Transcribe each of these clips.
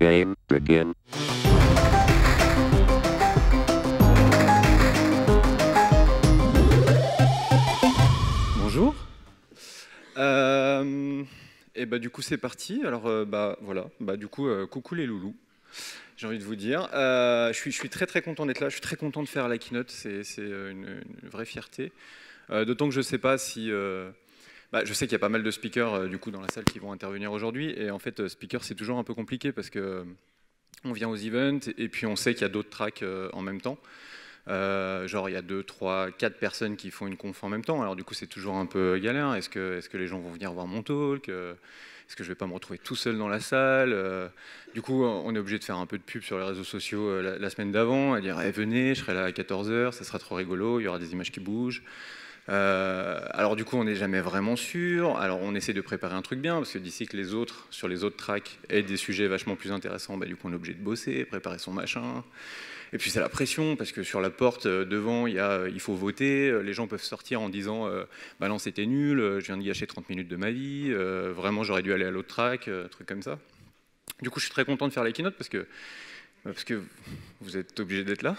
Game begin. Bonjour. Et bah du coup c'est parti. Alors bah voilà. Bah du coup coucou les loulous. J'ai envie de vous dire. Je suis très content d'être là. Je suis très content de faire la keynote. C'est une vraie fierté. D'autant que je sais pas si. Je sais qu'il y a pas mal de speakers du coup dans la salle qui vont intervenir aujourd'hui. Et en fait speaker c'est toujours un peu compliqué parce que on vient aux events et puis on sait qu'il y a d'autres tracks en même temps. Genre il y a 2, 3, 4 personnes qui font une conf en même temps, alors du coup c'est toujours un peu galère. Est-ce que les gens vont venir voir mon talk? Est-ce que je vais pas me retrouver tout seul dans la salle? Du coup on est obligé de faire un peu de pub sur les réseaux sociaux la semaine d'avant, à dire hey, venez, je serai là à 14h, ça sera trop rigolo, il y aura des images qui bougent. Alors du coup on n'est jamais vraiment sûr, alors on essaie de préparer un truc bien, parce que d'ici que les autres, sur les autres tracks, aient des sujets vachement plus intéressants, du coup on est obligé de bosser, préparer son machin. Et puis c'est la pression, parce que sur la porte devant, il faut voter, les gens peuvent sortir en disant bah non c'était nul, je viens de gâcher 30 minutes de ma vie, vraiment j'aurais dû aller à l'autre track, truc comme ça. Du coup je suis très content de faire les keynotes parce que vous êtes obligés d'être là.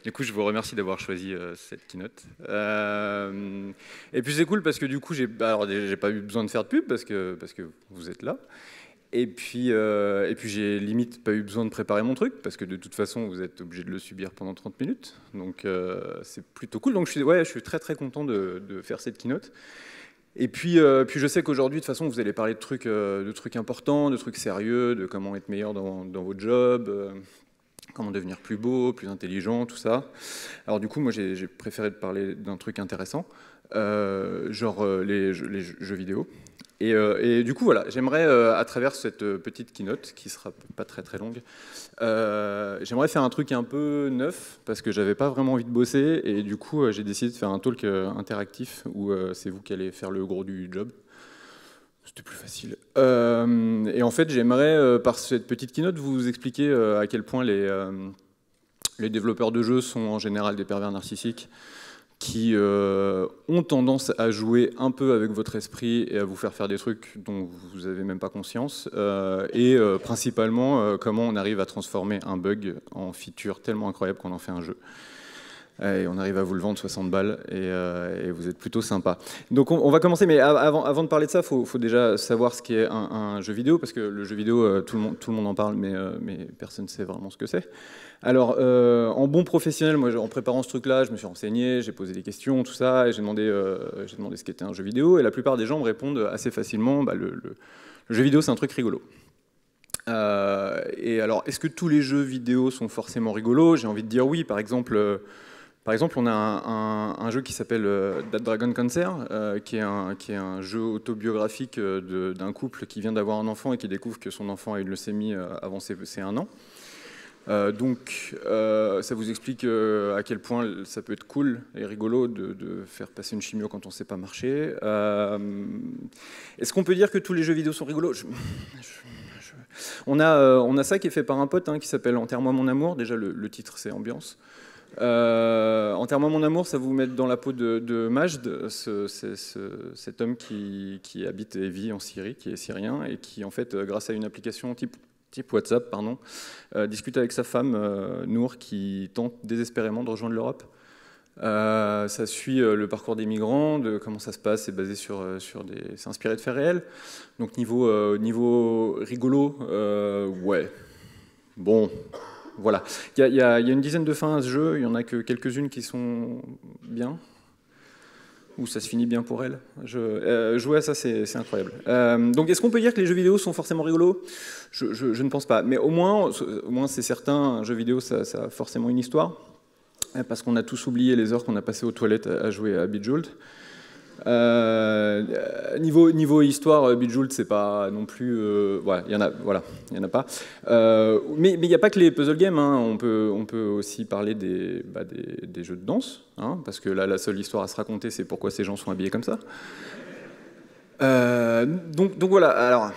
Du coup je vous remercie d'avoir choisi cette keynote. Et puis c'est cool parce que du coup j'ai pas eu besoin de faire de pub parce que vous êtes là. Et puis j'ai limite pas eu besoin de préparer mon truc, parce que de toute façon, vous êtes obligé de le subir pendant 30 minutes. Donc c'est plutôt cool. Donc je suis très content de faire cette keynote. Et puis je sais qu'aujourd'hui, de toute façon, vous allez parler de trucs importants, de trucs sérieux, de comment être meilleur dans votre job, comment devenir plus beau, plus intelligent, tout ça. Alors du coup, moi, j'ai préféré de parler d'un truc intéressant, genre les jeux vidéo. Et du coup, voilà, j'aimerais, à travers cette petite keynote, qui sera pas très longue, j'aimerais faire un truc un peu neuf, parce que j'avais pas vraiment envie de bosser, et du coup, j'ai décidé de faire un talk interactif, où c'est vous qui allez faire le gros du job. C'était plus facile. Et en fait, j'aimerais, par cette petite keynote, vous expliquer à quel point les développeurs de jeux sont en général des pervers narcissiques, qui ont tendance à jouer un peu avec votre esprit et à vous faire des trucs dont vous n'avez même pas conscience, et principalement comment on arrive à transformer un bug en feature tellement incroyable qu'on en fait un jeu. Et on arrive à vous le vendre 60 balles et vous êtes plutôt sympa. Donc on va commencer, mais avant de parler de ça, faut déjà savoir ce qu'est un jeu vidéo, parce que le jeu vidéo, tout le monde en parle, mais personne ne sait vraiment ce que c'est. Alors, en bon professionnel, moi, en préparant ce truc-là, je me suis renseigné, j'ai posé des questions, tout ça, et j'ai demandé ce qu'était un jeu vidéo, et la plupart des gens me répondent assez facilement, le jeu vidéo, c'est un truc rigolo. Et alors, est-ce que tous les jeux vidéo sont forcément rigolos? J'ai envie de dire oui. Par exemple, on a un jeu qui s'appelle That Dragon Cancer, qui est un jeu autobiographique d'un couple qui vient d'avoir un enfant et qui découvre que son enfant a une leucémie avant ses 1 an. Donc ça vous explique à quel point ça peut être cool et rigolo de faire passer une chimio quand on ne sait pas marcher. Est-ce qu'on peut dire que tous les jeux vidéo sont rigolos? On a ça qui est fait par un pote qui s'appelle Enterre-moi mon amour. Déjà le titre c'est ambiance. Enterre-moi mon amour, ça vous met dans la peau de Majd, cet homme qui habite et vit en Syrie, qui est syrien, et qui en fait, grâce à une application type WhatsApp, discute avec sa femme, Nour, qui tente désespérément de rejoindre l'Europe. Ça suit le parcours des migrants, de comment ça se passe, c'est basé c'est inspiré de faits réels. Donc niveau rigolo, ouais, bon, voilà. Il y a une dizaine de fins à ce jeu, il y en a que quelques-unes qui sont bien, où ça se finit bien pour elle. Jouer à ça, c'est incroyable. Donc est-ce qu'on peut dire que les jeux vidéo sont forcément rigolos? Je ne pense pas, mais au moins c'est certain, un jeu vidéo, ça a forcément une histoire, parce qu'on a tous oublié les heures qu'on a passées aux toilettes à jouer à Bejeweled. Niveau histoire, Bejeweled, c'est pas non plus... il y en a pas. Mais il n'y a pas que les puzzle games, on peut aussi parler des jeux de danse, parce que là, la seule histoire à se raconter, c'est pourquoi ces gens sont habillés comme ça. Donc voilà, alors,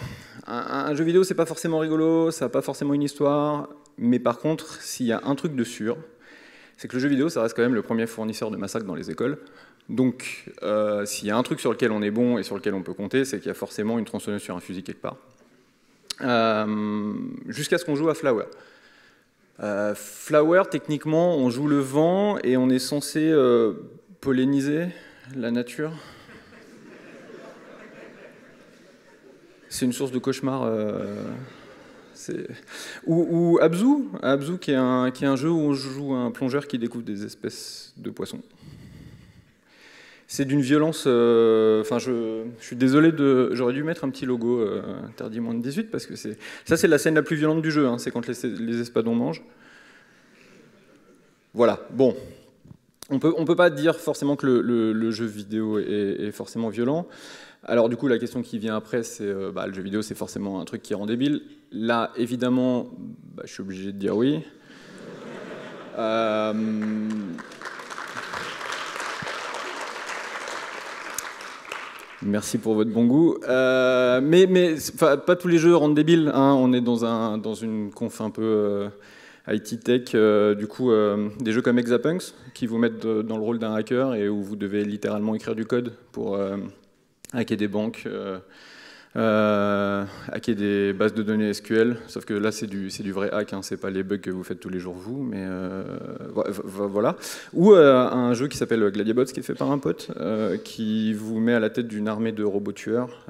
un jeu vidéo, c'est pas forcément rigolo, ça n'a pas forcément une histoire, mais par contre, s'il y a un truc de sûr, c'est que le jeu vidéo, ça reste quand même le premier fournisseur de massacres dans les écoles. Donc, s'il y a un truc sur lequel on est bon et sur lequel on peut compter, c'est qu'il y a forcément une tronçonneuse sur un fusil quelque part. jusqu'à ce qu'on joue à Flower. Flower, techniquement, on joue le vent et on est censé polliniser la nature. C'est une source de cauchemar. Ou Abzu, qui est un jeu où on joue un plongeur qui découvre des espèces de poissons. C'est d'une violence... je suis désolé, j'aurais dû mettre un petit logo interdit moins de 18, parce que ça, c'est la scène la plus violente du jeu, hein, c'est quand les espadons mangent. Voilà, bon. On peut pas dire forcément que le jeu vidéo est forcément violent. Alors du coup, la question qui vient après, c'est le jeu vidéo, c'est forcément un truc qui rend débile. Là, évidemment, je suis obligé de dire oui. Merci pour votre bon goût. Mais pas tous les jeux rendent débiles. Hein. On est dans une conf un peu IT tech. Du coup, des jeux comme Exapunks qui vous mettent dans le rôle d'un hacker et où vous devez littéralement écrire du code pour hacker des banques, hacker des bases de données SQL. Sauf que là, c'est du vrai hack. Hein. C'est pas les bugs que vous faites tous les jours vous, mais voilà. Ou un jeu qui s'appelle Gladiabots, qui est fait par un pote, qui vous met à la tête d'une armée de robots tueurs.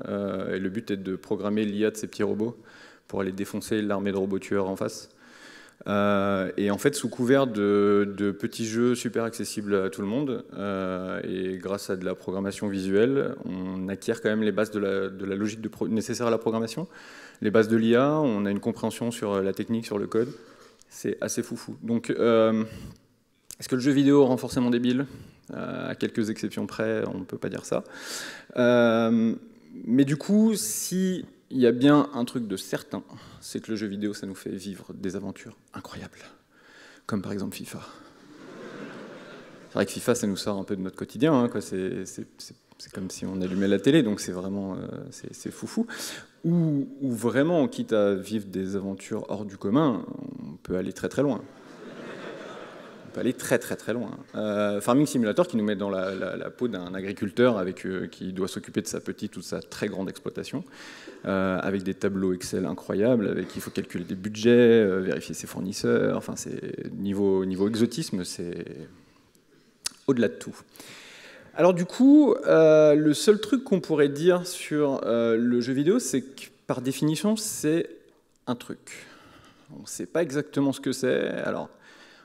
Et le but est de programmer l'IA de ces petits robots pour aller défoncer l'armée de robots tueurs en face. Et en fait, sous couvert de petits jeux super accessibles à tout le monde, et grâce à de la programmation visuelle, on acquiert quand même les bases de la logique nécessaire à la programmation, les bases de l'IA, on a une compréhension sur la technique, sur le code. C'est assez foufou. Donc, est-ce que le jeu vidéo rend forcément débile ? À quelques exceptions près, on ne peut pas dire ça. Mais du coup, si... il y a bien un truc de certain, c'est que le jeu vidéo, ça nous fait vivre des aventures incroyables. Comme par exemple FIFA. C'est vrai que FIFA, ça nous sort un peu de notre quotidien, hein, quoi. C'est comme si on allumait la télé, donc c'est vraiment c'est foufou. Ou vraiment, quitte à vivre des aventures hors du commun, on peut aller très très loin. On peut aller très très très loin. Farming Simulator qui nous met dans la peau d'un agriculteur qui doit s'occuper de sa petite ou de sa très grande exploitation, avec des tableaux Excel incroyables, il faut calculer des budgets, vérifier ses fournisseurs, enfin c'est niveau exotisme, c'est au-delà de tout. Alors du coup, le seul truc qu'on pourrait dire sur le jeu vidéo, c'est que par définition, c'est un truc. On ne sait pas exactement ce que c'est. Alors,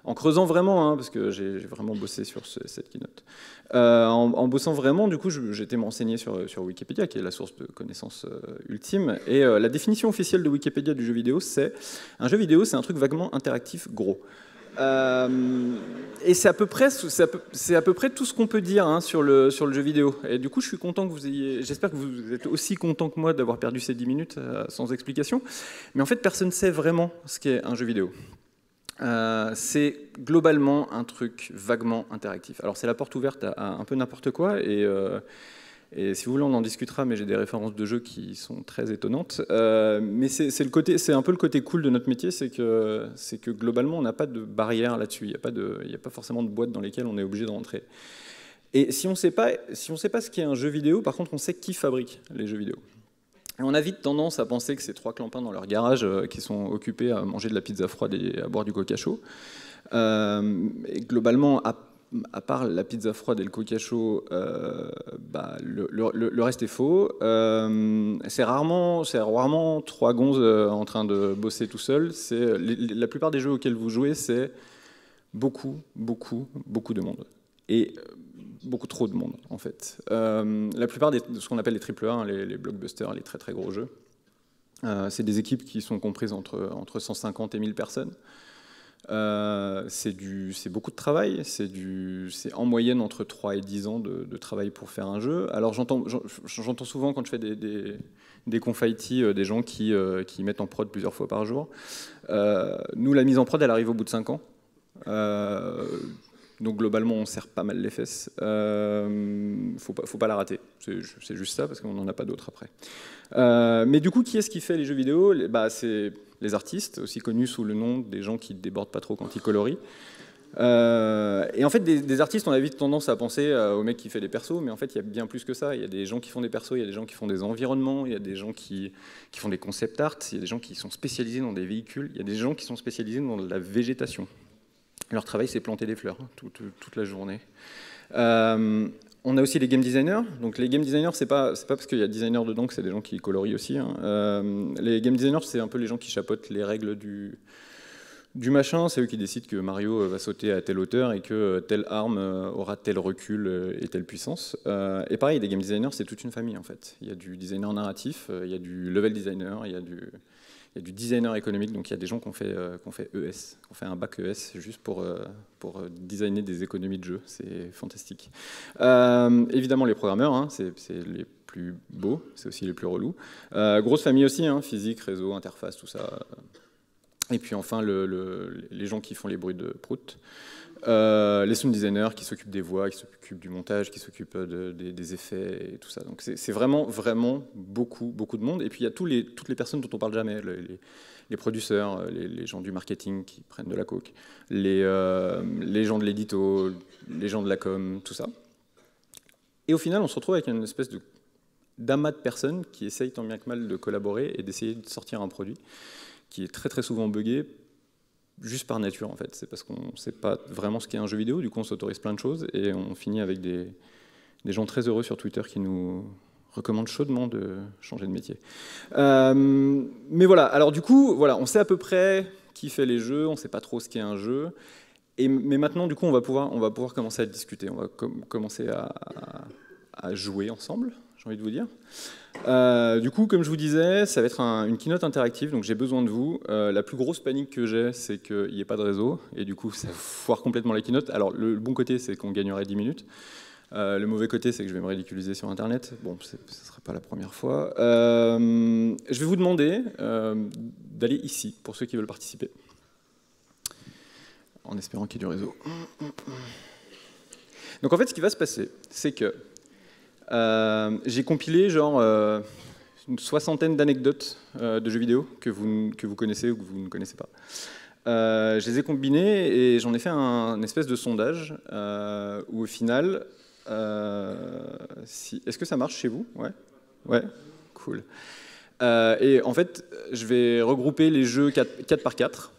en creusant vraiment, hein, parce que j'ai vraiment bossé sur cette keynote, en bossant vraiment, du coup, j'ai été me renseigner sur Wikipédia, qui est la source de connaissances ultime. Et la définition officielle de Wikipédia du jeu vidéo, c'est un jeu vidéo, c'est un truc vaguement interactif gros. Et c'est à peu près tout ce qu'on peut dire, hein, sur le jeu vidéo. Et du coup, je suis content que j'espère que vous êtes aussi content que moi d'avoir perdu ces 10 minutes sans explication. Mais en fait, personne ne sait vraiment ce qu'est un jeu vidéo. C'est globalement un truc vaguement interactif. Alors c'est la porte ouverte à un peu n'importe quoi, et si vous voulez on en discutera, mais j'ai des références de jeux qui sont très étonnantes. Mais c'est un peu le côté cool de notre métier, c'est que globalement on n'a pas de barrière là-dessus, il n'y a pas forcément de boîte dans lesquelles on est obligé de rentrer. Et si on sait pas ce qu'est un jeu vidéo, par contre on sait qui fabrique les jeux vidéo. Et on a vite tendance à penser que c'est trois clampins dans leur garage qui sont occupés à manger de la pizza froide et à boire du coca chaud. Et globalement, à part la pizza froide et le coca chaud, le reste est faux. C'est rarement trois gonzes en train de bosser tout seul. La plupart des jeux auxquels vous jouez, c'est beaucoup de monde. Et beaucoup trop de monde, en fait. La plupart de ce qu'on appelle les AAA, hein, les blockbusters, les très très gros jeux, c'est des équipes qui sont comprises entre 150 et 1000 personnes. C'est beaucoup de travail, c'est en moyenne entre 3 et 10 ans de travail pour faire un jeu. Alors j'entends souvent quand je fais des confs IT, des gens qui mettent en prod plusieurs fois par jour. Nous, la mise en prod, elle arrive au bout de 5 ans. Donc globalement, on serre pas mal les fesses. Faut pas la rater. C'est juste ça, parce qu'on n'en a pas d'autres après. Mais du coup, qui est-ce qui fait les jeux vidéo ? C'est les artistes, aussi connus sous le nom des gens qui débordent pas trop quand ils colorient. Et en fait, des artistes, on a vite tendance à penser au mec qui fait des persos, mais en fait, il y a bien plus que ça. Il y a des gens qui font des persos, il y a des gens qui font des environnements, il y a des gens qui font des concept art, il y a des gens qui sont spécialisés dans des véhicules, il y a des gens qui sont spécialisés dans la végétation. Leur travail, c'est planter des fleurs toute la journée. On a aussi les game designers. Donc les game designers, c'est pas parce qu'il y a designer dedans que c'est des gens qui colorient aussi, hein. Les game designers, c'est un peu les gens qui chapeautent les règles du machin. C'est eux qui décident que Mario va sauter à telle hauteur et que telle arme aura tel recul et telle puissance. Et pareil, des game designers, c'est toute une famille en fait. Il y a du designer narratif, il y a du level designer, il y a du designer économique. Donc il y a des gens qui ont fait ES, qui ont fait un bac ES juste pour designer des économies de jeu. C'est fantastique. Évidemment les programmeurs, hein, c'est les plus beaux, c'est aussi les plus relous. Grosse famille aussi, hein, physique, réseau, interface, tout ça. Et puis enfin, les gens qui font les bruits de prout. Les sound designers qui s'occupent des voix, qui s'occupent du montage, qui s'occupent des effets et tout ça. Donc c'est vraiment, vraiment beaucoup de monde. Et puis il y a toutes les personnes dont on parle jamais, les producteurs, les gens du marketing qui prennent de la coke, les gens de l'édito, les gens de la com, tout ça. Et au final, on se retrouve avec une espèce d'amas de personnes qui essayent tant bien que mal de collaborer et d'essayer de sortir un produit qui est très souvent buggé, juste par nature en fait. C'est parce qu'on ne sait pas vraiment ce qu'est un jeu vidéo, du coup on s'autorise plein de choses et on finit avec des gens très heureux sur Twitter qui nous recommandent chaudement de changer de métier. Mais voilà, alors du coup, voilà, on sait à peu près qui fait les jeux, on ne sait pas trop ce qu'est un jeu, mais maintenant du coup on va pouvoir commencer à discuter, on va commencer à jouer ensemble, j'ai envie de vous dire. Du coup, comme je vous disais, ça va être une keynote interactive, donc j'ai besoin de vous. La plus grosse panique que j'ai, c'est qu'il n'y ait pas de réseau, et du coup, ça foire complètement la keynote. Alors, le bon côté, c'est qu'on gagnerait 10 minutes. Le mauvais côté, c'est que je vais me ridiculiser sur Internet. Bon, ce ne sera pas la première fois. Je vais vous demander d'aller ici, pour ceux qui veulent participer, en espérant qu'il y ait du réseau. Donc en fait, ce qui va se passer, c'est que j'ai compilé genre une soixantaine d'anecdotes de jeux vidéo que vous connaissez ou que vous ne connaissez pas. Je les ai combinées et j'en ai fait un espèce de sondage où au final, est-ce que ça marche chez vous? Ouais, ouais, cool. Et en fait, je vais regrouper les jeux 4 par 4.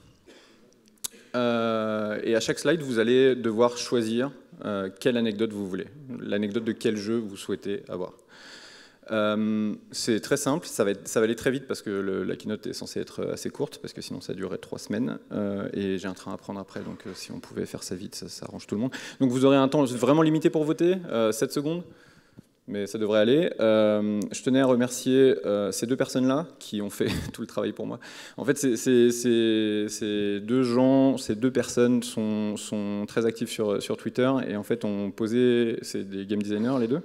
Et à chaque slide, vous allez devoir choisir quelle anecdote vous voulez, l'anecdote de quel jeu vous souhaitez avoir. C'est très simple, ça va aller très vite parce que la keynote est censée être assez courte, parce que sinon ça durerait 3 semaines, et j'ai un train à prendre après, donc si on pouvait faire ça vite, ça arrange tout le monde. Donc vous aurez un temps vraiment limité pour voter, 7 secondes, mais ça devrait aller. Je tenais à remercier ces deux personnes-là qui ont fait tout le travail pour moi. En fait, ces deux personnes sont très actives sur Twitter et en fait c'est des game designers les deux.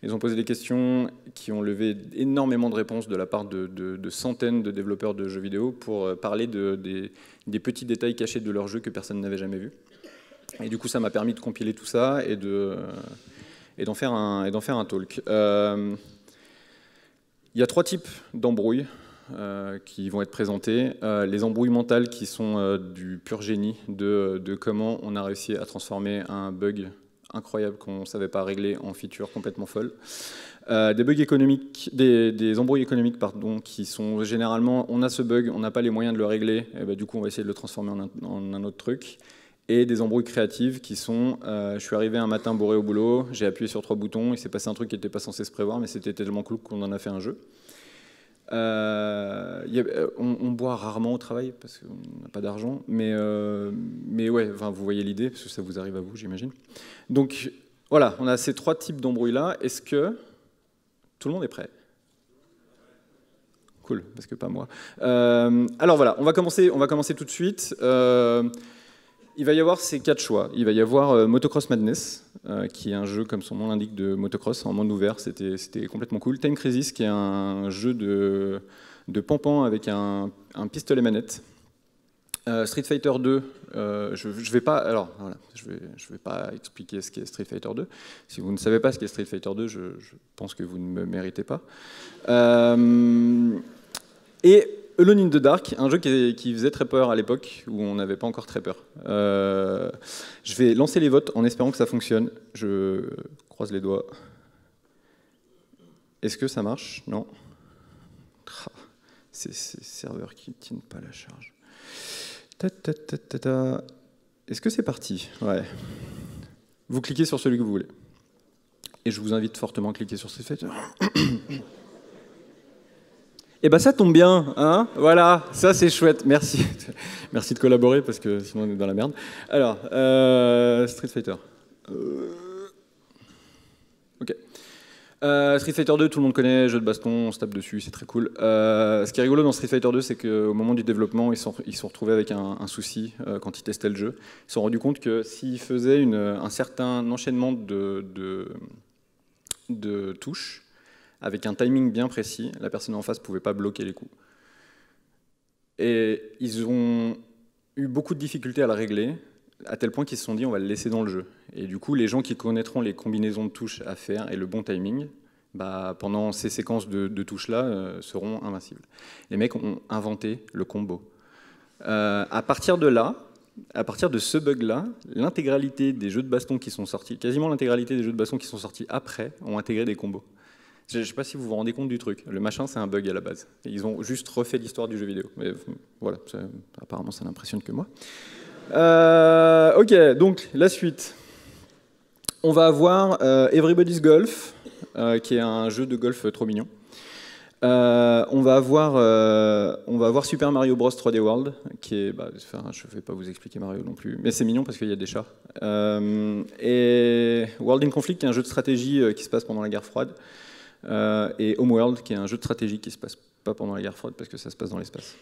Ils ont posé des questions qui ont levé énormément de réponses de la part de centaines de développeurs de jeux vidéo pour parler des petits détails cachés de leur jeu que personne n'avait jamais vu. Et du coup, ça m'a permis de compiler tout ça et d'en faire un talk. Il y a 3 types d'embrouilles qui vont être présentés. Les embrouilles mentales qui sont du pur génie de comment on a réussi à transformer un bug incroyable qu'on ne savait pas régler en feature complètement folle. Des bugs économiques, des embrouilles économiques pardon, qui sont généralement, on a ce bug, on n'a pas les moyens de le régler, et ben, du coup on va essayer de le transformer en un autre truc. Et des embrouilles créatives qui sont, je suis arrivé un matin bourré au boulot, j'ai appuyé sur 3 boutons, il s'est passé un truc qui n'était pas censé se prévoir, mais c'était tellement cool qu'on en a fait un jeu. On boit rarement au travail parce qu'on n'a pas d'argent, mais ouais, enfin, vous voyez l'idée, parce que ça vous arrive à vous, j'imagine. Donc voilà, on a ces 3 types d'embrouilles-là. Est-ce que tout le monde est prêt? Cool, parce que pas moi. Alors voilà, on va commencer tout de suite. Il va y avoir ces 4 choix. Il va y avoir Motocross Madness, qui est un jeu, comme son nom l'indique, de motocross en monde ouvert. C'était complètement cool. Time Crisis, qui est un jeu de pampan avec un pistolet manette. Street Fighter 2, je vais pas expliquer ce qu'est Street Fighter 2. Si vous ne savez pas ce qu'est Street Fighter 2, je pense que vous ne me méritez pas. Et Alone in the Dark, un jeu qui faisait très peur à l'époque, où on n'avait pas encore très peur. Je vais lancer les votes en espérant que ça fonctionne. Je croise les doigts. Est-ce que ça marche? Non. Ces serveurs qui ne tiennent pas la charge. Est-ce que c'est parti? Ouais. Vous cliquez sur celui que vous voulez. Et je vous invite fortement à cliquer sur Street Fighter. Eh ben ça tombe bien, hein? Voilà, ça c'est chouette. Merci. Merci de collaborer parce que sinon on est dans la merde. Alors, Street Fighter. Ok. Street Fighter 2, tout le monde connaît, jeu de baston, on se tape dessus, c'est très cool. Ce qui est rigolo dans Street Fighter 2, c'est qu'au moment du développement, ils sont retrouvés avec un souci quand ils testaient le jeu. Ils se sont rendus compte que s'ils faisaient un certain enchaînement de touches, avec un timing bien précis, la personne en face ne pouvait pas bloquer les coups. Et ils ont eu beaucoup de difficultés à le régler, à tel point qu'ils se sont dit on va le laisser dans le jeu. Et du coup, les gens qui connaîtront les combinaisons de touches à faire et le bon timing, bah, pendant ces séquences de touches-là, seront invincibles. Les mecs ont inventé le combo. À partir de là, à partir de ce bug-là, l'intégralité des jeux de baston qui sont sortis, quasiment l'intégralité des jeux de baston qui sont sortis après, ont intégré des combos. Je ne sais pas si vous vous rendez compte du truc. Le machin, c'est un bug à la base. Ils ont juste refait l'histoire du jeu vidéo. Mais voilà, apparemment, ça n'impressionne que moi. Ok, donc la suite. On va avoir Everybody's Golf, qui est un jeu de golf trop mignon. On va avoir Super Mario Bros 3D World, qui est, enfin, je ne vais pas vous expliquer Mario non plus, mais c'est mignon parce qu'il y a des chats. Et World in Conflict, qui est un jeu de stratégie qui se passe pendant la guerre froide. Et Homeworld, qui est un jeu de stratégie qui ne se passe pas pendant la guerre froide parce que ça se passe dans l'espace.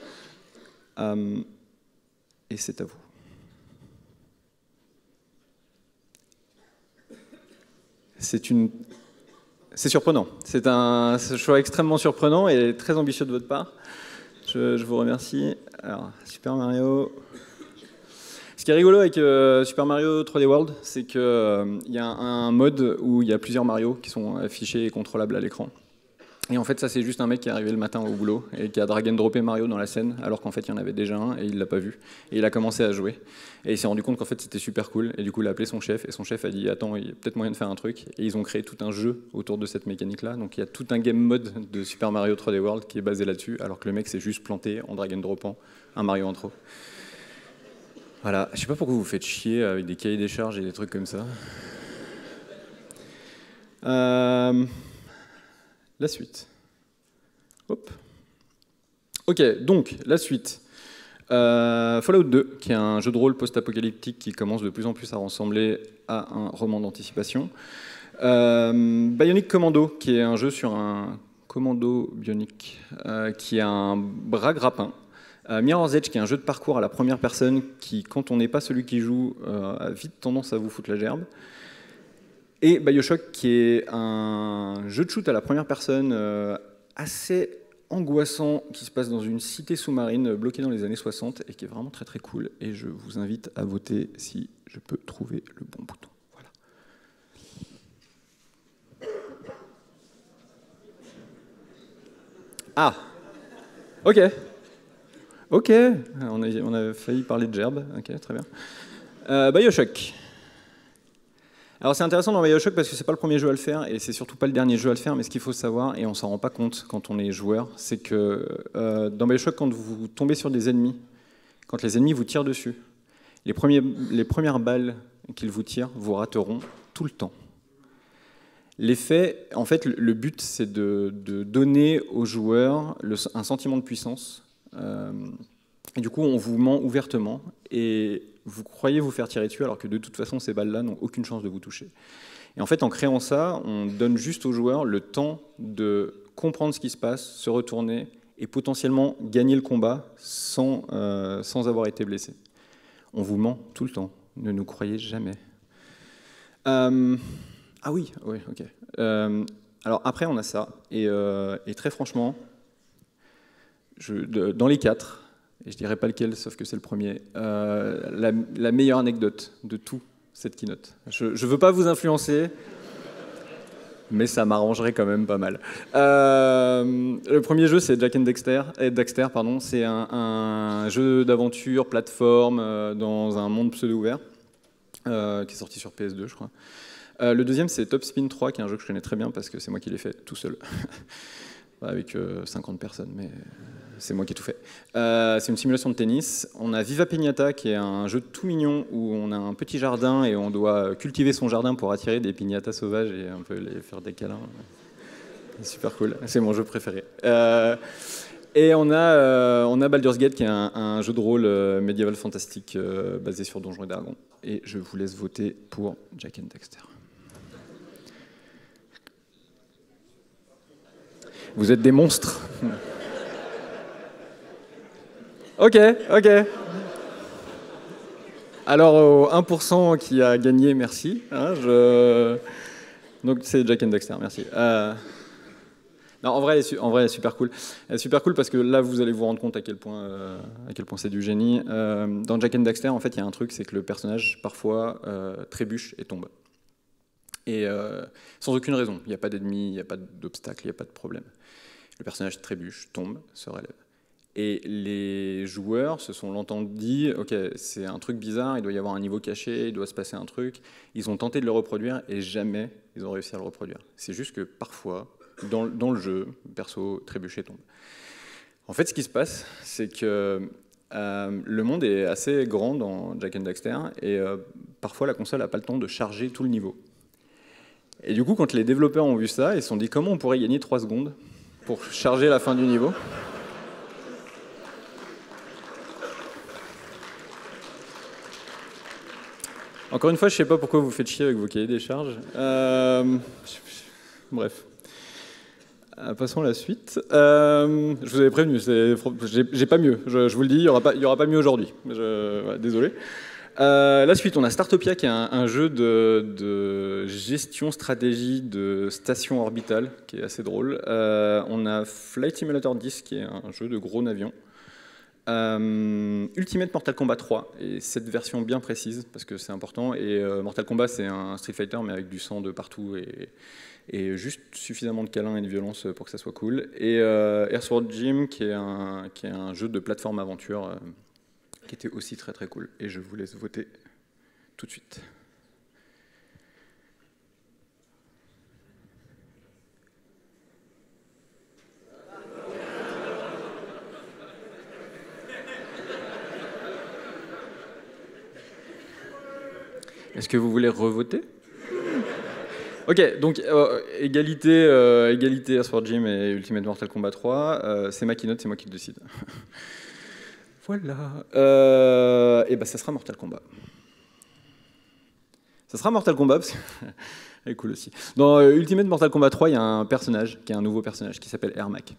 Et c'est à vous. C'est surprenant. C'est un choix extrêmement surprenant et très ambitieux de votre part. Je vous remercie. Alors, Super Mario. Ce qui est rigolo avec Super Mario 3D World, c'est qu'il y a un mode où il y a plusieurs Mario qui sont affichés et contrôlables à l'écran. Et en fait, ça, c'est juste un mec qui est arrivé le matin au boulot et qui a drag and droppé Mario dans la scène, alors qu'en fait, il y en avait déjà un et il l'a pas vu. Et il a commencé à jouer. Et il s'est rendu compte qu'en fait, c'était super cool. Et du coup, il a appelé son chef. Et son chef a dit, attends, il y a peut-être moyen de faire un truc. Et ils ont créé tout un jeu autour de cette mécanique-là. Donc, il y a tout un game mode de Super Mario 3D World qui est basé là-dessus, alors que le mec s'est juste planté en drag and droppant un Mario en trop. Voilà. Je sais pas pourquoi vous vous faites chier avec des cahiers des charges et des trucs comme ça. La suite. Hop. Ok, donc la suite. Fallout 2, qui est un jeu de rôle post-apocalyptique qui commence de plus en plus à ressembler à un roman d'anticipation. Bionic Commando, qui est un jeu sur un commando bionique qui a un bras grappin. Mirror's Edge, qui est un jeu de parcours à la première personne qui, quand on n'est pas celui qui joue, a vite tendance à vous foutre la gerbe. Et BioShock, qui est un jeu de shoot à la première personne assez angoissant, qui se passe dans une cité sous-marine bloquée dans les années 60 et qui est vraiment très très cool. Et je vous invite à voter si je peux trouver le bon bouton. Voilà. Ah, ok. Ok, on a failli parler de gerbe. Ok, très bien. BioShock. Alors c'est intéressant dans BioShock parce que c'est pas le premier jeu à le faire et c'est surtout pas le dernier jeu à le faire, mais ce qu'il faut savoir, et on s'en rend pas compte quand on est joueur, c'est que dans BioShock, quand vous tombez sur des ennemis, quand les ennemis vous tirent dessus, les premières balles qu'ils vous tirent vous rateront tout le temps. L'effet, en fait, le but c'est de donner aux joueurs un sentiment de puissance. Et du coup, on vous ment ouvertement et vous croyez vous faire tirer dessus alors que de toute façon, ces balles-là n'ont aucune chance de vous toucher. Et en fait, en créant ça, on donne juste aux joueurs le temps de comprendre ce qui se passe, se retourner et potentiellement gagner le combat sans avoir été blessé. On vous ment tout le temps. Ne nous croyez jamais. Ah oui, ok. Alors après, on a ça. Et très franchement, dans les 4, et je dirais pas lequel, sauf que c'est le premier, la meilleure anecdote de tout cette keynote. Je veux pas vous influencer. mais ça m'arrangerait quand même pas mal. Le premier jeu, c'est Jak and Daxter, pardon. C'est un jeu d'aventure, plateforme, dans un monde pseudo-ouvert, qui est sorti sur PS2, je crois. Le deuxième, c'est Top Spin 3, qui est un jeu que je connais très bien parce que c'est moi qui l'ai fait tout seul, avec 50 personnes, mais c'est moi qui ai tout fait. C'est une simulation de tennis. On a Viva Piñata, qui est un jeu tout mignon où on a un petit jardin et on doit cultiver son jardin pour attirer des piñatas sauvages et un peu les faire des câlins. C'est super cool, c'est mon jeu préféré. Et on a Baldur's Gate, qui est un jeu de rôle médiéval fantastique basé sur Donjons et Dragons. Et je vous laisse voter pour Jak and Daxter. Vous êtes des monstres. Ok. Alors, au 1% qui a gagné, merci. Hein, donc, c'est Jak and Daxter, merci. Non, en vrai, elle est super cool. Elle est super cool parce que là, vous allez vous rendre compte à quel point c'est du génie. Dans Jak and Daxter, en fait, il y a un truc, c'est que le personnage, parfois, trébuche et tombe. Et sans aucune raison. Il n'y a pas d'ennemi, il n'y a pas d'obstacle, il n'y a pas de problème. Le personnage trébuche, tombe, se relève. Et les joueurs se sont longtemps dit, ok, c'est un truc bizarre, il doit y avoir un niveau caché, il doit se passer un truc. Ils ont tenté de le reproduire et jamais ils ont réussi à le reproduire. C'est juste que parfois, dans le jeu, le perso trébuche et tombe. En fait, ce qui se passe, c'est que le monde est assez grand dans Jak and Daxter et parfois la console n'a pas le temps de charger tout le niveau. Et du coup, quand les développeurs ont vu ça, ils se sont dit comment on pourrait gagner 3 secondes pour charger la fin du niveau. Encore une fois, je ne sais pas pourquoi vous faites chier avec vos cahiers des charges. Bref. Passons à la suite. Je vous avais prévenu, j'ai pas mieux. Je vous le dis, il y aura pas mieux aujourd'hui. Voilà, désolé. La suite, on a Startopia, qui est un jeu de gestion stratégie de station orbitale, qui est assez drôle. On a Flight Simulator 10, qui est un jeu de gros navions. Ultimate Mortal Kombat 3, et cette version bien précise, parce que c'est important. Et Mortal Kombat, c'est un Street Fighter, mais avec du sang de partout, et juste suffisamment de câlins et de violence pour que ça soit cool. Et Earthworm Jim, qui est un jeu de plateforme aventure, qui était aussi très très cool. Et je vous laisse voter tout de suite. Est-ce que vous voulez revoter? Ok, donc égalité Earthworm Jim et Ultimate Mortal Kombat 3, c'est ma keynote, c'est moi qui le décide. Voilà. Et ben ça sera Mortal Kombat. Ça sera Mortal Kombat, parce que elle est cool aussi. Dans Ultimate Mortal Kombat 3, il y a un personnage, qui est un nouveau personnage, qui s'appelle Ermac.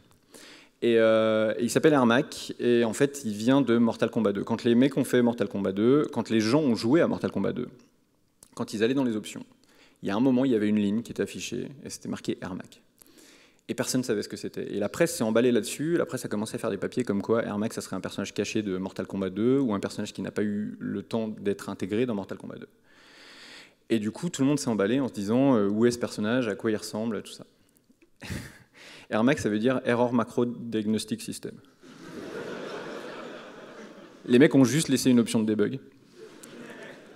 Et il s'appelle Ermac, et en fait, il vient de Mortal Kombat 2. Quand les mecs ont fait Mortal Kombat 2, quand les gens ont joué à Mortal Kombat 2, quand ils allaient dans les options, il y a un moment, il y avait une ligne qui était affichée, et c'était marqué Ermac. Et personne ne savait ce que c'était. Et la presse s'est emballée là-dessus, la presse a commencé à faire des papiers comme quoi Ermac, ça serait un personnage caché de Mortal Kombat 2, ou un personnage qui n'a pas eu le temps d'être intégré dans Mortal Kombat 2. Et du coup, tout le monde s'est emballé en se disant où est ce personnage, à quoi il ressemble, tout ça. Ermac, ça veut dire Error Macro Diagnostic System. Les mecs ont juste laissé une option de debug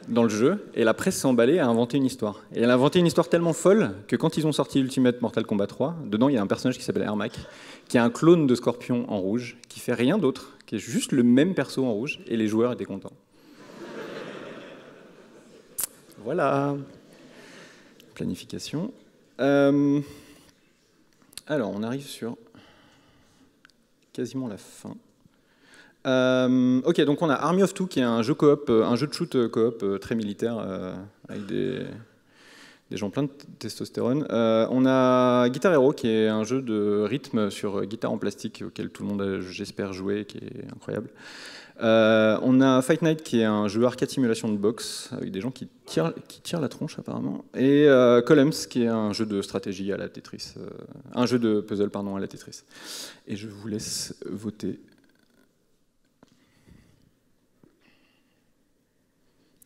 dans le jeu, et la presse s'est emballée à inventer une histoire. Et elle a inventé une histoire tellement folle que quand ils ont sorti Ultimate Mortal Kombat 3, dedans il y a un personnage qui s'appelle Ermac, qui est un clone de Scorpion en rouge, qui fait rien d'autre, qui est juste le même perso en rouge, et les joueurs étaient contents. Voilà. Planification. Alors, on arrive sur quasiment la fin. Ok, donc on a Army of Two, qui est un jeu coop, un jeu de shoot coop très militaire, avec des gens pleins de testostérone. On a Guitar Hero, qui est un jeu de rythme sur guitare en plastique, auquel tout le monde a, j'espère, joué, qui est incroyable. On a Fight Night, qui est un jeu arcade simulation de boxe, avec des gens qui tirent la tronche apparemment. Et Columns, qui est un jeu de stratégie à la Tetris, un jeu de puzzle, pardon, à la Tetris. Et je vous laisse voter.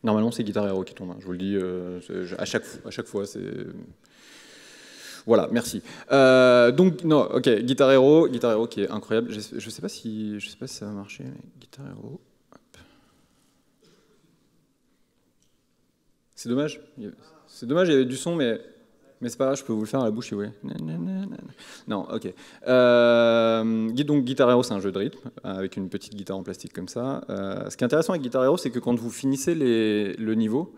Normalement, c'est Guitar Hero qui tombe, hein. Je vous le dis, à chaque fois, c'est... Voilà, merci. Donc, non, ok, Guitar Hero qui est incroyable. Je sais pas si ça va marcher, mais Guitar Hero. C'est dommage. C'est dommage, il y avait du son, mais c'est pas grave, je peux vous le faire à la bouche si vous voulez. Non, ok. Donc Guitar Hero, c'est un jeu de rythme, avec une petite guitare en plastique comme ça. Ce qui est intéressant avec Guitar Hero, c'est que quand vous finissez le niveau,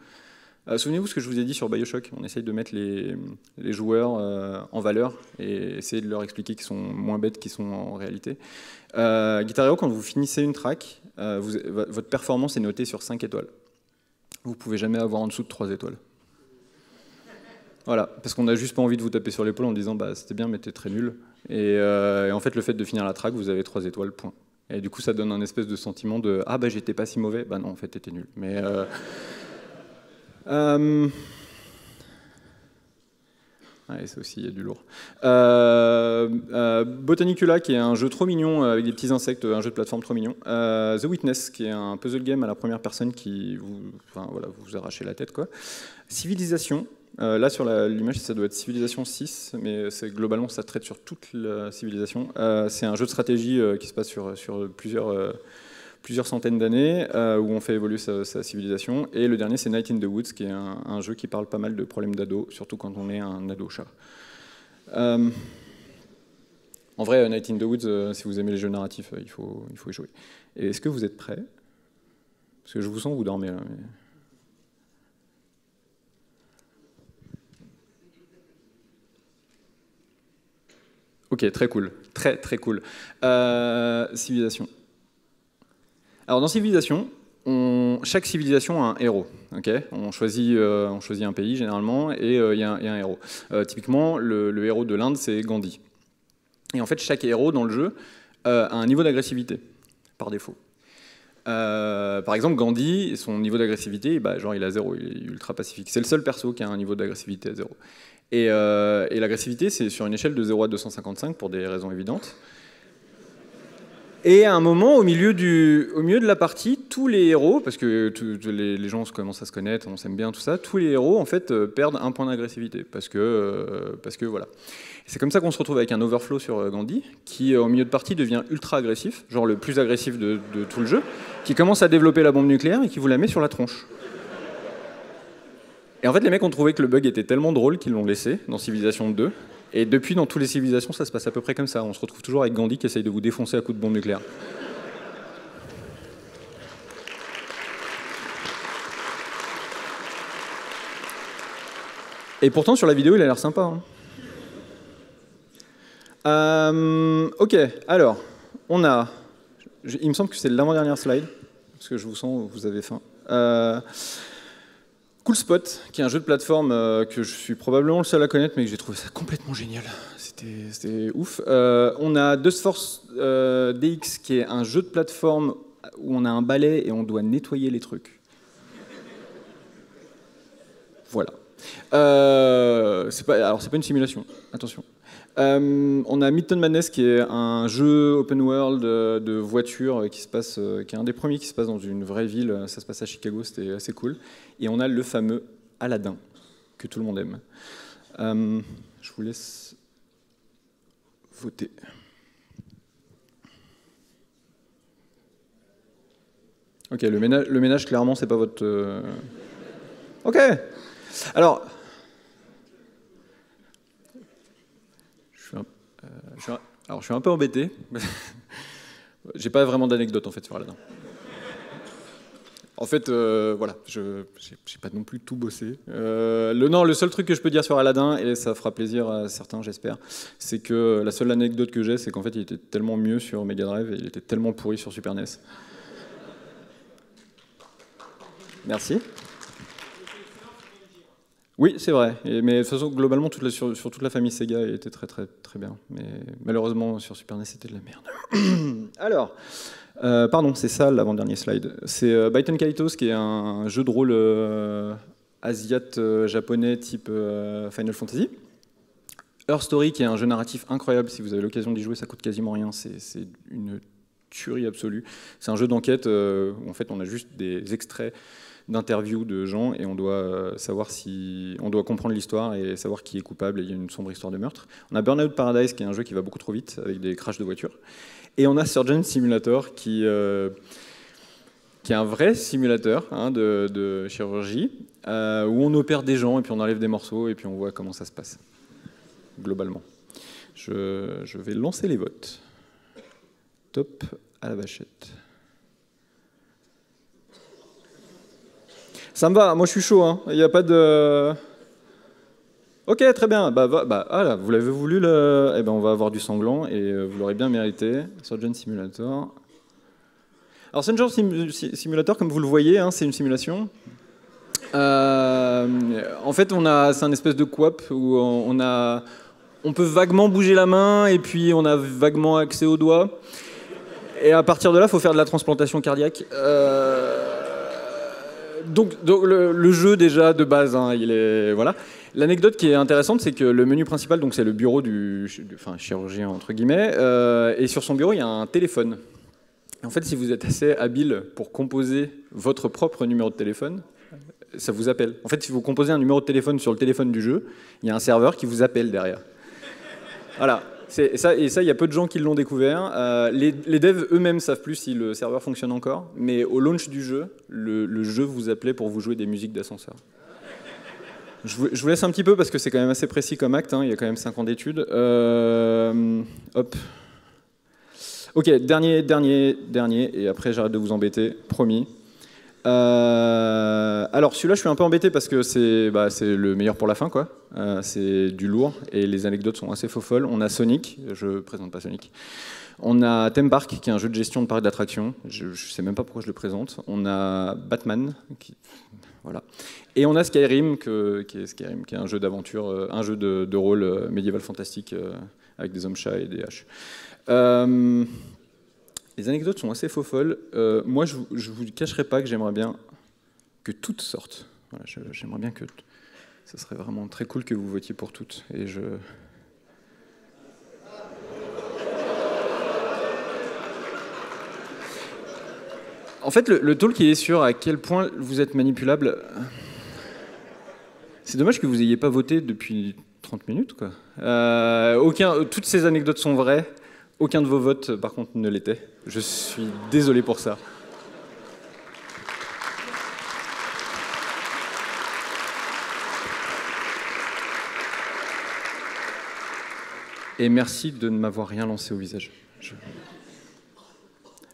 souvenez-vous ce que je vous ai dit sur BioShock, on essaye de mettre les joueurs en valeur et essayer de leur expliquer qu'ils sont moins bêtes qu'ils sont en réalité. Guitar Hero, quand vous finissez une track, votre performance est notée sur 5 étoiles. Vous pouvez jamais avoir en dessous de 3 étoiles. Voilà, parce qu'on n'a juste pas envie de vous taper sur l'épaule en disant bah c'était bien mais t'es très nul. Et en fait le fait de finir la track, vous avez 3 étoiles, point. Et du coup ça donne un espèce de sentiment de ah bah j'étais pas si mauvais, bah non en fait t'étais nul. Mais ouais, ça aussi il y a du lourd. Botanicula qui est un jeu trop mignon avec des petits insectes, un jeu de plateforme trop mignon. The Witness qui est un puzzle game à la première personne qui vous arrachez la tête quoi. Civilisation. Là sur l'image ça doit être Civilisation 6, mais globalement ça traite sur toute la civilisation. C'est un jeu de stratégie qui se passe sur plusieurs centaines d'années où on fait évoluer sa civilisation. Et le dernier c'est Night in the Woods qui est un jeu qui parle pas mal de problèmes d'ado, surtout quand on est un ado-chat. En vrai Night in the Woods, si vous aimez les jeux narratifs, il faut y jouer. Et est-ce que vous êtes prêts? Parce que je vous sens vous dormez là. Mais... Ok, très cool, très cool. Civilisation. Alors dans Civilisation, chaque civilisation a un héros. Okay, on choisit un pays généralement et il y a un héros. Typiquement, le héros de l'Inde, c'est Gandhi. Et en fait, chaque héros dans le jeu a un niveau d'agressivité, par défaut. Par exemple, Gandhi, son niveau d'agressivité, bah, genre il a 0, il est ultra pacifique. C'est le seul perso qui a un niveau d'agressivité à 0. Et l'agressivité, c'est sur une échelle de 0 à 255 pour des raisons évidentes. Et à un moment, au milieu de la partie, tous les héros, parce que les gens commencent à se connaître, on s'aime bien, tout ça, tous les héros en fait perdent un point d'agressivité, parce que voilà. C'est comme ça qu'on se retrouve avec un overflow sur Gandhi, qui au milieu de partie devient ultra agressif, genre le plus agressif de tout le jeu, qui commence à développer la bombe nucléaire et qui vous la met sur la tronche. Et en fait, les mecs ont trouvé que le bug était tellement drôle qu'ils l'ont laissé dans Civilization 2. Et depuis, dans toutes les civilisations, ça se passe à peu près comme ça. On se retrouve toujours avec Gandhi qui essaye de vous défoncer à coups de bombe nucléaire. Et pourtant, sur la vidéo, il a l'air sympa. Hein. Ok, alors, on a... Il me semble que c'est l'avant-dernière slide, parce que je vous sens, vous avez faim. Cool Spot, qui est un jeu de plateforme que je suis probablement le seul à connaître, mais que j'ai trouvé ça complètement génial. C'était ouf. On a Dust Force DX, qui est un jeu de plateforme où on a un balai et on doit nettoyer les trucs. Voilà. C'est pas une simulation, attention. On a Midtown Madness qui est un jeu open world de voiture qui est un des premiers qui se passe dans une vraie ville. Ça se passe à Chicago, c'était assez cool. Et on a le fameux Aladdin que tout le monde aime. Je vous laisse voter. Ok, le ménage clairement c'est pas votre. Ok. Alors. Je suis un peu embêté. J'ai pas vraiment d'anecdote en fait sur Aladdin. En fait, voilà, j'ai pas non plus tout bossé. Le seul truc que je peux dire sur Aladdin, et ça fera plaisir à certains, j'espère, c'est que la seule anecdote que j'ai, c'est qu'en fait, il était tellement mieux sur Mega Drive et il était tellement pourri sur Super NES. Merci. Oui, c'est vrai. Mais de toute façon, globalement, sur toute la famille Sega, il était très bien. Mais malheureusement, sur Super NES, c'était de la merde. Alors, pardon, c'est ça l'avant-dernier slide. C'est Baiten Kaitos, qui est un jeu de rôle asiate-japonais type Final Fantasy. Her Story, qui est un jeu narratif incroyable. Si vous avez l'occasion d'y jouer, ça coûte quasiment rien. C'est une tuerie absolue. C'est un jeu d'enquête où en fait on a juste des extraits d'interviews de gens et on doit savoir si on doit comprendre l'histoire et savoir qui est coupable. Et il y a une sombre histoire de meurtre. On a Burnout Paradise qui est un jeu qui va beaucoup trop vite avec des crashs de voitures. Et on a Surgeon Simulator qui est un vrai simulateur de chirurgie où on opère des gens et puis on enlève des morceaux et puis on voit comment ça se passe globalement. Je vais lancer les votes. Top à la vachette. Ça me va, moi je suis chaud, hein. Il n'y a pas de... Ok, très bien. Là, vous l'avez voulu, eh ben, on va avoir du sanglant et vous l'aurez bien mérité. Surgeon Simulator. Alors Surgeon Simulator, comme vous le voyez, hein, c'est une simulation. En fait, c'est un espèce de coop où on peut vaguement bouger la main et puis on a vaguement accès aux doigts. Et à partir de là, il faut faire de la transplantation cardiaque. Donc le jeu déjà de base, hein, il est voilà. L'anecdote qui est intéressante, c'est que le menu principal, donc c'est le bureau du chirurgien entre guillemets, et sur son bureau il y a un téléphone. En fait, si vous êtes assez habile pour composer votre propre numéro de téléphone, ça vous appelle. En fait, si vous composez un numéro de téléphone sur le téléphone du jeu, il y a un serveur qui vous appelle derrière. Voilà. Et ça, il y a peu de gens qui l'ont découvert. Les devs eux-mêmes savent plus si le serveur fonctionne encore, mais au launch du jeu, le jeu vous appelait pour vous jouer des musiques d'ascenseur. Je vous laisse un petit peu parce que c'est quand même assez précis comme acte, hein, il y a quand même 5 ans d'études. Hop. Ok, dernier, et après j'arrête de vous embêter, promis. Alors celui-là je suis un peu embêté parce que c'est le meilleur pour la fin, quoi. C'est du lourd et les anecdotes sont assez faux-folles. On a Sonic, je présente pas Sonic. On a Theme Park qui est un jeu de gestion de parc d'attractions. Je sais même pas pourquoi je le présente. On a Batman, voilà. Et on a Skyrim qui est un jeu d'aventure, un jeu de rôle médiéval fantastique avec des hommes chats et des haches. Les anecdotes sont assez faux-folles. Moi, je vous cacherai pas que j'aimerais bien que toutes sortent. Voilà, j'aimerais bien que... Ça serait vraiment très cool que vous votiez pour toutes. Et En fait, le talk, il est sur à quel point vous êtes manipulable. C'est dommage que vous n'ayez pas voté depuis 30 minutes, quoi. Toutes ces anecdotes sont vraies. Aucun de vos votes, par contre, ne l'était. Je suis désolé pour ça. Et merci de ne m'avoir rien lancé au visage.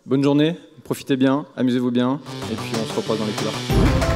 Bonne journée, profitez bien, amusez-vous bien, et puis on se reprend dans les couloirs.